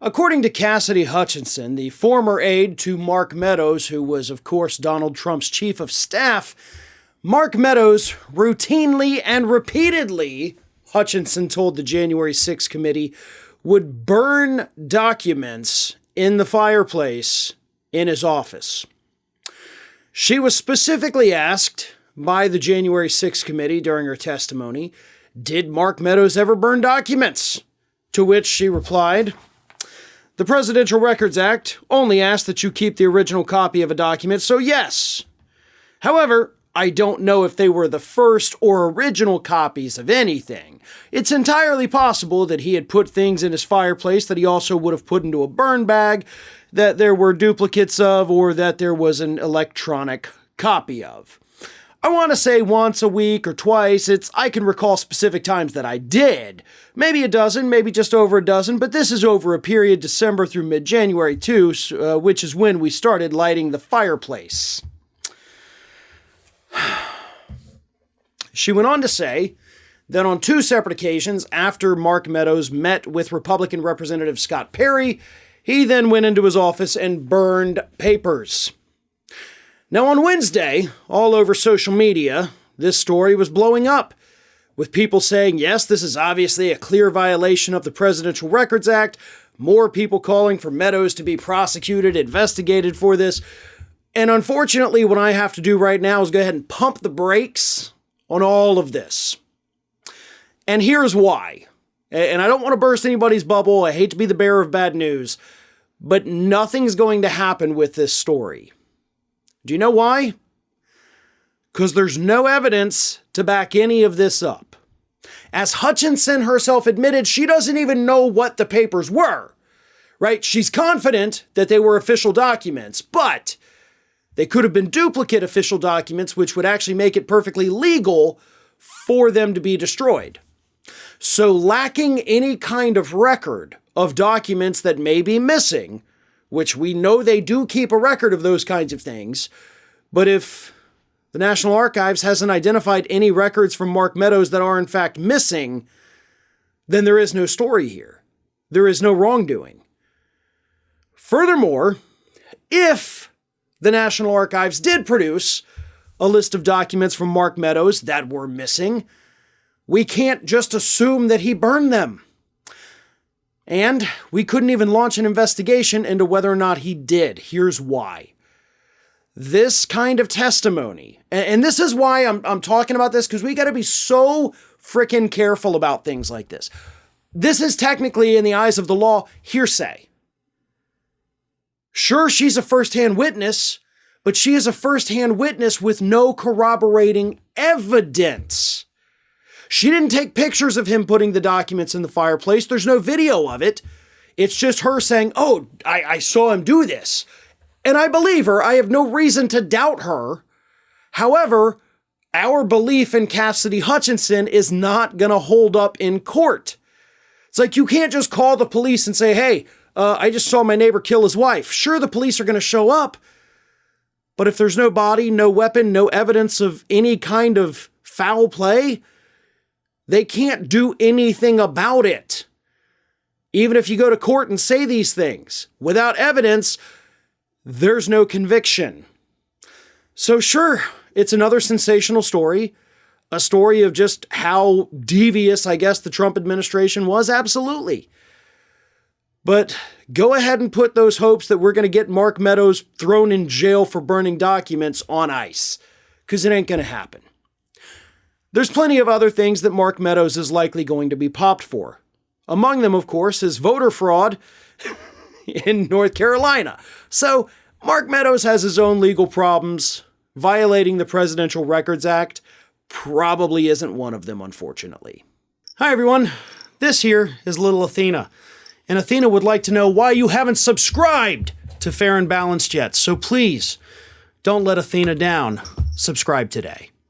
According to Cassidy Hutchinson, the former aide to Mark Meadows, who was, of course, Donald Trump's chief of staff, Mark Meadows routinely and repeatedly, Hutchinson told the January 6th committee, would burn documents in the fireplace in his office. She was specifically asked by the January 6th committee during her testimony, did Mark Meadows ever burn documents? To which she replied, "The Presidential Records Act only asks that you keep the original copy of a document, so yes. However, I don't know if they were the first or original copies of anything. It's entirely possible that he had put things in his fireplace that he also would have put into a burn bag, that there were duplicates of, or that there was an electronic copy of. I want to say once a week or twice. I can recall specific times that I did. Maybe a dozen, maybe just over a dozen, but this is over a period December through mid-January too, which is when we started lighting the fireplace." She went on to say that on two separate occasions after Mark Meadows met with Republican Representative Scott Perry, he then went into his office and burned papers. Now on Wednesday, all over social media, this story was blowing up, with people saying, yes, this is obviously a clear violation of the Presidential Records Act, more people calling for Meadows to be prosecuted, investigated for this. And unfortunately, what I have to do right now is go ahead and pump the brakes on all of this. And here's why. And I don't want to burst anybody's bubble. I hate to be the bearer of bad news, but nothing's going to happen with this story. Do you know why? Because there's no evidence to back any of this up. As Hutchinson herself admitted, she doesn't even know what the papers were, right? She's confident that they were official documents, but they could have been duplicate official documents, which would actually make it perfectly legal for them to be destroyed. So lacking any kind of record of documents that may be missing, which we know they do keep a record of those kinds of things, but if the National Archives hasn't identified any records from Mark Meadows that are in fact missing, then there is no story here. There is no wrongdoing. Furthermore, if the National Archives did produce a list of documents from Mark Meadows that were missing, we can't just assume that he burned them. And we couldn't even launch an investigation into whether or not he did. Here's why. This kind of testimony, and this is why I'm talking about this, because we got to be so freaking careful about things like this. This is technically, in the eyes of the law, hearsay. Sure, she's a first-hand witness, but she is a first-hand witness with no corroborating evidence. She didn't take pictures of him putting the documents in the fireplace. There's no video of it. It's just her saying, oh, I saw him do this. And I believe her. I have no reason to doubt her. However, our belief in Cassidy Hutchinson is not going to hold up in court. It's like you can't just call the police and say, hey, I just saw my neighbor kill his wife. Sure, the police are going to show up. But if there's no body, no weapon, no evidence of any kind of foul play, they can't do anything about it. Even if you go to court and say these things, without evidence, there's no conviction. So sure, it's another sensational story, a story of just how devious, I guess, the Trump administration was, absolutely. But go ahead and put those hopes that we're going to get Mark Meadows thrown in jail for burning documents on ice, because it ain't going to happen. There's plenty of other things that Mark Meadows is likely going to be popped for. Among them, of course, is voter fraud in North Carolina. So Mark Meadows has his own legal problems. Violating the Presidential Records Act probably isn't one of them, unfortunately. Hi, everyone. This here is little Athena. And Athena would like to know why you haven't subscribed to Fair and Balanced yet. So please, don't let Athena down. Subscribe today.